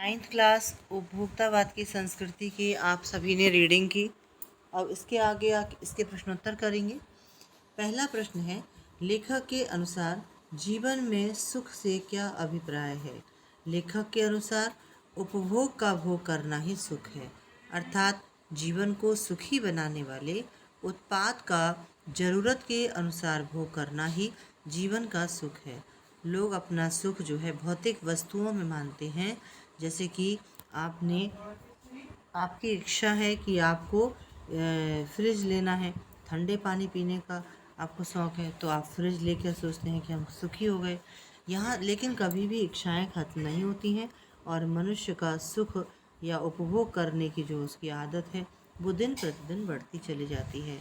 Ninth class उपभोक्तावाद की संस्कृति की आप सभी ने रीडिंग की। अब इसके आगे इसके प्रश्नोत्तर करेंगे। पहला प्रश्न है, लेखक के अनुसार जीवन में सुख से क्या अभिप्राय है। लेखक के अनुसार उपभोग का भोग करना ही सुख है, अर्थात जीवन को सुखी बनाने वाले उत्पाद का जरूरत के अनुसार भोग करना ही जीवन का सुख है। लोग अपना सुख जो है भौतिक वस्तुओं में मानते हैं, जैसे कि आपकी इच्छा है कि आपको फ्रिज लेना है, ठंडे पानी पीने का आपको शौक़ है, तो आप फ्रिज लेकर सोचते हैं कि हम सुखी हो गए। यहाँ लेकिन कभी भी इच्छाएं खत्म नहीं होती हैं और मनुष्य का सुख या उपभोग करने की जो उसकी आदत है वो दिन प्रतिदिन बढ़ती चली जाती है।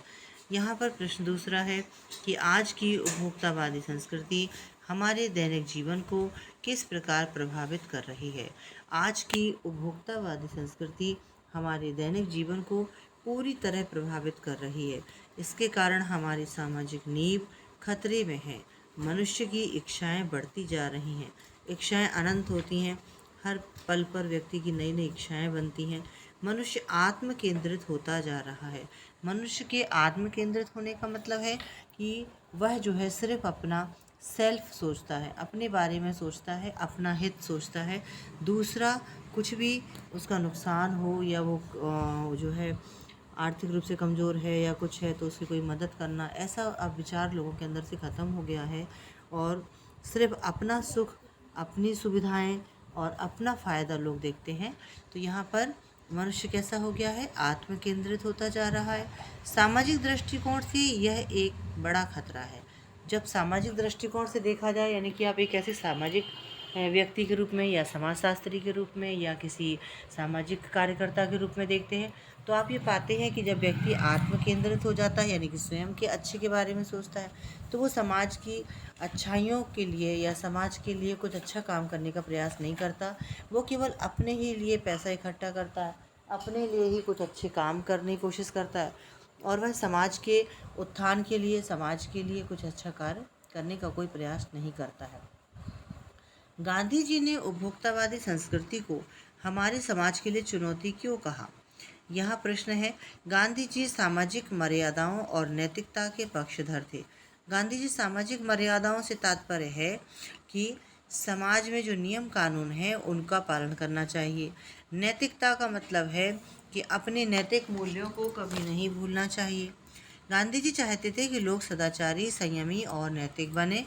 यहाँ पर प्रश्न दूसरा है कि आज की उपभोक्तावादी संस्कृति हमारे दैनिक जीवन को किस प्रकार प्रभावित कर रही है। आज की उपभोक्तावादी संस्कृति हमारे दैनिक जीवन को पूरी तरह प्रभावित कर रही है। इसके कारण हमारी सामाजिक नींव खतरे में है। मनुष्य की इच्छाएं बढ़ती जा रही हैं। इच्छाएं अनंत होती हैं। हर पल पर व्यक्ति की नई नई इच्छाएं बनती हैं। मनुष्य आत्म केंद्रित होता जा रहा है। मनुष्य के आत्म केंद्रित होने का मतलब है कि वह जो है सिर्फ अपना सेल्फ सोचता है, अपने बारे में सोचता है, अपना हित सोचता है। दूसरा कुछ भी उसका नुकसान हो या वो जो है आर्थिक रूप से कमज़ोर है या कुछ है तो उसकी कोई मदद करना, ऐसा अब विचार लोगों के अंदर से ख़त्म हो गया है और सिर्फ अपना सुख, अपनी सुविधाएं और अपना फ़ायदा लोग देखते हैं। तो यहाँ पर मनुष्य कैसा हो गया है, आत्म केंद्रित होता जा रहा है। सामाजिक दृष्टिकोण से यह एक बड़ा खतरा है। जब सामाजिक दृष्टिकोण से देखा जाए, यानी कि आप एक ऐसे सामाजिक व्यक्ति के रूप में या समाजशास्त्री के रूप में या किसी सामाजिक कार्यकर्ता के रूप में देखते हैं, तो आप ये पाते हैं कि जब व्यक्ति आत्म केंद्रित हो जाता है, यानी कि स्वयं के अच्छे के बारे में सोचता है, तो वो समाज की अच्छाइयों के लिए या समाज के लिए कुछ अच्छा काम करने का प्रयास नहीं करता। वो केवल अपने ही लिए पैसा इकट्ठा करता है, अपने लिए ही कुछ अच्छे काम करने की कोशिश करता है और वह समाज के उत्थान के लिए, समाज के लिए कुछ अच्छा कार्य करने का कोई प्रयास नहीं करता है। गांधी जी ने उपभोक्तावादी संस्कृति को हमारे समाज के लिए चुनौती क्यों कहा। यहाँ प्रश्न है, गांधी जी सामाजिक मर्यादाओं और नैतिकता के पक्षधर थे। गांधी जी सामाजिक मर्यादाओं से तात्पर्य है कि समाज में जो नियम कानून हैं उनका पालन करना चाहिए। नैतिकता का मतलब है कि अपने नैतिक मूल्यों को कभी नहीं भूलना चाहिए। गांधी जी चाहते थे कि लोग सदाचारी, संयमी और नैतिक बने।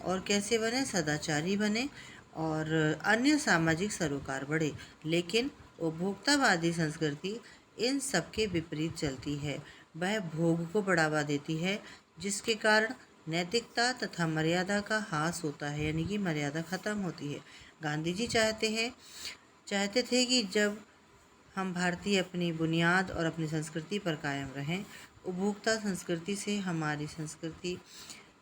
और कैसे बने, सदाचारी बने और अन्य सामाजिक सरोकार बढ़े। लेकिन उपभोक्तावादी संस्कृति इन सबके विपरीत चलती है। वह भोग को बढ़ावा देती है, जिसके कारण नैतिकता तथा मर्यादा का ह्रास होता है, यानी कि मर्यादा खत्म होती है। गांधी जी चाहते थे कि जब हम भारतीय अपनी बुनियाद और अपनी संस्कृति पर कायम रहें। उपभोक्ता संस्कृति से हमारी संस्कृति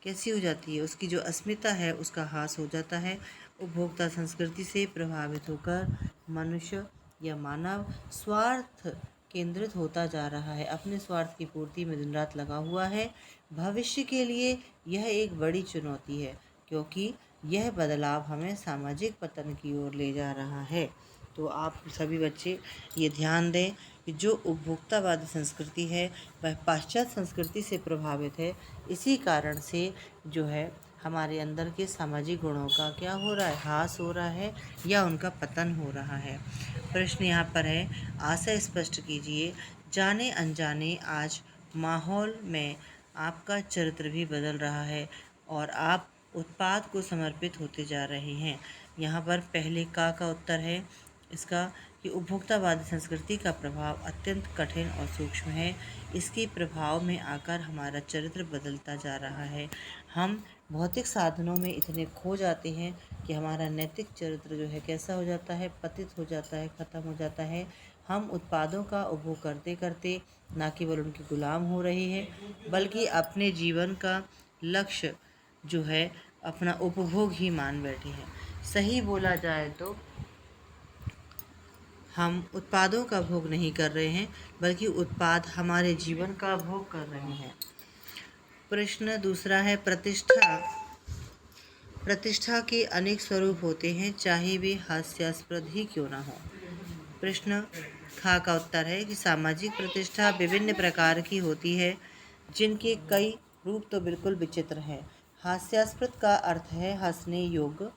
कैसी हो जाती है, उसकी जो अस्मिता है उसका ह्रास हो जाता है। उपभोक्ता संस्कृति से प्रभावित होकर मनुष्य या मानव स्वार्थ केंद्रित होता जा रहा है, अपने स्वार्थ की पूर्ति में दिन रात लगा हुआ है। भविष्य के लिए यह एक बड़ी चुनौती है, क्योंकि यह बदलाव हमें सामाजिक पतन की ओर ले जा रहा है। तो आप सभी बच्चे ये ध्यान दें कि जो उपभोक्तावादी संस्कृति है वह पाश्चात्य संस्कृति से प्रभावित है। इसी कारण से जो है हमारे अंदर के सामाजिक गुणों का क्या हो रहा है, ह्रास हो रहा है या उनका पतन हो रहा है। प्रश्न यहाँ पर है, आशय स्पष्ट कीजिए। जाने अनजाने आज माहौल में आपका चरित्र भी बदल रहा है और आप उत्पाद को समर्पित होते जा रहे हैं। यहाँ पर पहले का उत्तर है इसका कि उपभोक्तावादी संस्कृति का प्रभाव अत्यंत कठिन और सूक्ष्म है। इसके प्रभाव में आकर हमारा चरित्र बदलता जा रहा है। हम भौतिक साधनों में इतने खो जाते हैं कि हमारा नैतिक चरित्र जो है कैसा हो जाता है, पतित हो जाता है, ख़त्म हो जाता है। हम उत्पादों का उपभोग करते करते न केवल उनके गुलाम हो रहे हैं, बल्कि अपने जीवन का लक्ष्य जो है अपना उपभोग ही मान बैठे हैं। सही बोला जाए तो हम उत्पादों का भोग नहीं कर रहे हैं, बल्कि उत्पाद हमारे जीवन का भोग कर रहे हैं। प्रश्न दूसरा है प्रतिष्ठा। प्रतिष्ठा के अनेक स्वरूप होते हैं, चाहे वे हास्यास्पद ही क्यों ना हो। प्रश्न खा का उत्तर है कि सामाजिक प्रतिष्ठा विभिन्न प्रकार की होती है, जिनके कई रूप तो बिल्कुल विचित्र हैं। हास्यास्पद का अर्थ है हंसने योग्य।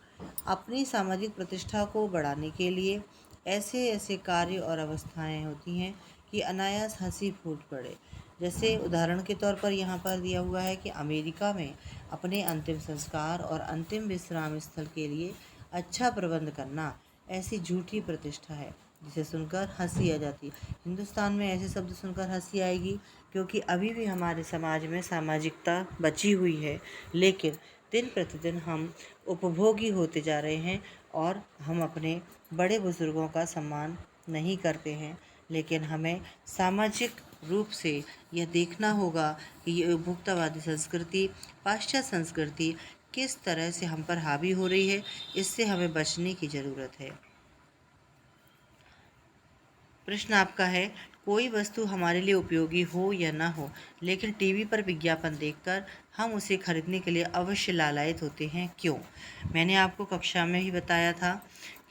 अपनी सामाजिक प्रतिष्ठा को बढ़ाने के लिए ऐसे ऐसे कार्य और अवस्थाएं होती हैं कि अनायास हंसी फूट पड़े। जैसे उदाहरण के तौर पर यहाँ पर दिया हुआ है कि अमेरिका में अपने अंतिम संस्कार और अंतिम विश्राम स्थल के लिए अच्छा प्रबंध करना ऐसी झूठी प्रतिष्ठा है जिसे सुनकर हंसी आ जाती है। हिंदुस्तान में ऐसे शब्द सुनकर हंसी आएगी क्योंकि अभी भी हमारे समाज में सामाजिकता बची हुई है, लेकिन दिन प्रतिदिन हम उपभोगी होते जा रहे हैं और हम अपने बड़े बुजुर्गों का सम्मान नहीं करते हैं। लेकिन हमें सामाजिक रूप से यह देखना होगा कि ये उपभोक्तावादी संस्कृति, पाश्चात्य संस्कृति किस तरह से हम पर हावी हो रही है। इससे हमें बचने की ज़रूरत है। प्रश्न आपका है, कोई वस्तु हमारे लिए उपयोगी हो या ना हो, लेकिन टीवी पर विज्ञापन देखकर हम उसे खरीदने के लिए अवश्य लालायित होते हैं, क्यों? मैंने आपको कक्षा में ही बताया था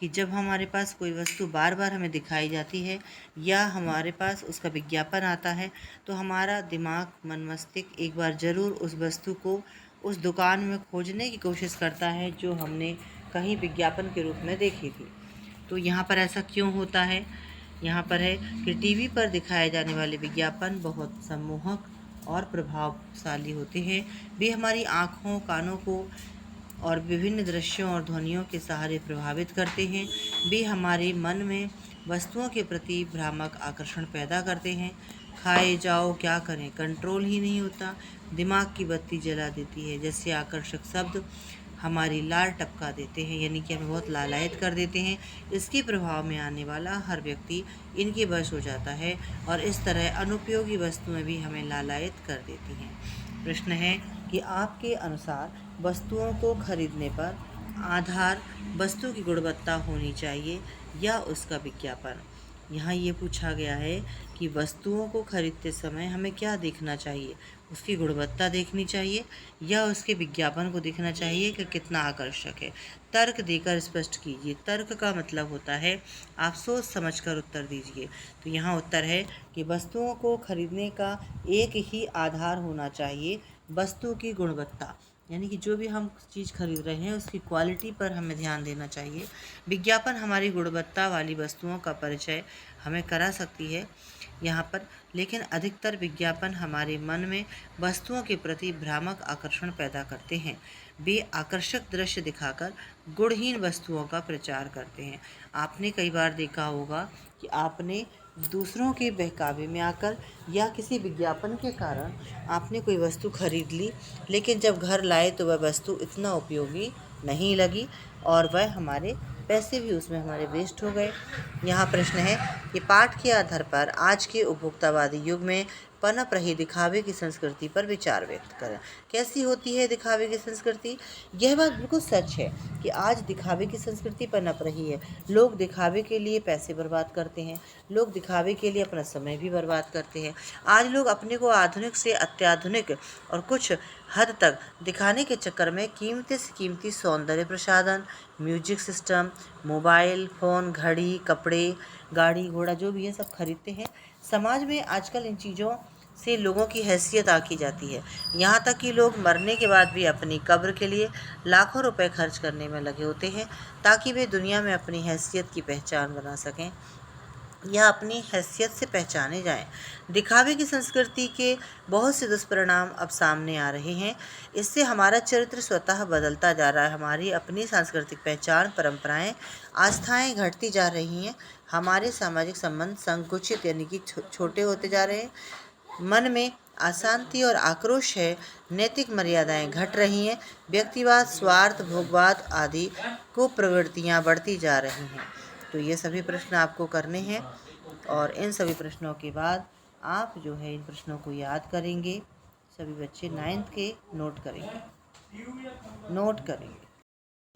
कि जब हमारे पास कोई वस्तु बार बार हमें दिखाई जाती है या हमारे पास उसका विज्ञापन आता है, तो हमारा दिमाग, मन, मस्तिष्क एक बार ज़रूर उस वस्तु को उस दुकान में खोजने की कोशिश करता है जो हमने कहीं विज्ञापन के रूप में देखी थी। तो यहाँ पर ऐसा क्यों होता है? यहाँ पर है कि टीवी पर दिखाए जाने वाले विज्ञापन बहुत सम्मोहक और प्रभावशाली होते हैं। वे हमारी आँखों, कानों को और विभिन्न दृश्यों और ध्वनियों के सहारे प्रभावित करते हैं। वे हमारे मन में वस्तुओं के प्रति भ्रामक आकर्षण पैदा करते हैं। खाए जाओ क्या करें, कंट्रोल ही नहीं होता। दिमाग की बत्ती जला देती है। जैसे आकर्षक शब्द हमारी लार टपका देते हैं, यानी कि हमें बहुत लालायित कर देते हैं। इसके प्रभाव में आने वाला हर व्यक्ति इनके वश हो जाता है और इस तरह अनुपयोगी वस्तुएं भी हमें लालायित कर देती हैं। प्रश्न है कि आपके अनुसार वस्तुओं को खरीदने पर आधार वस्तु की गुणवत्ता होनी चाहिए या उसका विज्ञापन। यहाँ ये पूछा गया है कि वस्तुओं को खरीदते समय हमें क्या देखना चाहिए, उसकी गुणवत्ता देखनी चाहिए या उसके विज्ञापन को देखना चाहिए कि कितना आकर्षक है। तर्क देकर स्पष्ट कीजिए। तर्क का मतलब होता है आप सोच समझकर उत्तर दीजिए। तो यहाँ उत्तर है कि वस्तुओं को खरीदने का एक ही आधार होना चाहिए, वस्तु की गुणवत्ता। यानी कि जो भी हम चीज़ खरीद रहे हैं उसकी क्वालिटी पर हमें ध्यान देना चाहिए। विज्ञापन हमारी गुणवत्ता वाली वस्तुओं का परिचय हमें करा सकती है यहाँ पर, लेकिन अधिकतर विज्ञापन हमारे मन में वस्तुओं के प्रति भ्रामक आकर्षण पैदा करते हैं। वे आकर्षक दृश्य दिखाकर गुणहीन वस्तुओं का प्रचार करते हैं। आपने कई बार देखा होगा कि आपने दूसरों के बहकावे में आकर या किसी विज्ञापन के कारण आपने कोई वस्तु खरीद ली, लेकिन जब घर लाए तो वह वस्तु इतना उपयोगी नहीं लगी और वह हमारे पैसे भी उसमें हमारे वेस्ट हो गए। यहाँ प्रश्न है कि पाठ के आधार पर आज के उपभोक्तावादी युग में पनप रही दिखावे की संस्कृति पर विचार व्यक्त करें। कैसी होती है दिखावे की संस्कृति? यह बात बिल्कुल सच है कि आज दिखावे की संस्कृति पनप रही है। लोग दिखावे के लिए पैसे बर्बाद करते हैं, लोग दिखावे के लिए अपना समय भी बर्बाद करते हैं। आज लोग अपने को आधुनिक से अत्याधुनिक और कुछ हद तक दिखाने के चक्कर में कीमती से कीमती सौंदर्य प्रसाधन, म्यूजिक सिस्टम, मोबाइल फ़ोन, घड़ी, कपड़े, गाड़ी घोड़ा जो भी है सब खरीदते हैं। समाज में आजकल इन चीज़ों से लोगों की हैसियत आकी जाती है। यहाँ तक कि लोग मरने के बाद भी अपनी कब्र के लिए लाखों रुपए खर्च करने में लगे होते हैं ताकि वे दुनिया में अपनी हैसियत की पहचान बना सकें या अपनी हैसियत से पहचाने जाएं। दिखावे की संस्कृति के बहुत से दुष्परिणाम अब सामने आ रहे हैं। इससे हमारा चरित्र स्वतः बदलता जा रहा है। हमारी अपनी सांस्कृतिक पहचान, परंपराएं, आस्थाएं घटती जा रही हैं। हमारे सामाजिक संबंध संकुचित यानी कि छोटे होते जा रहे हैं। मन में अशांति और आक्रोश है। नैतिक मर्यादाएं घट रही हैं। व्यक्तिवाद, स्वार्थ, भोगवाद आदि कुप्रवृत्तियां बढ़ती जा रही हैं। तो ये सभी प्रश्न आपको करने हैं और इन सभी प्रश्नों के बाद आप जो है इन प्रश्नों को याद करेंगे। सभी बच्चे 9th के नोट करेंगे।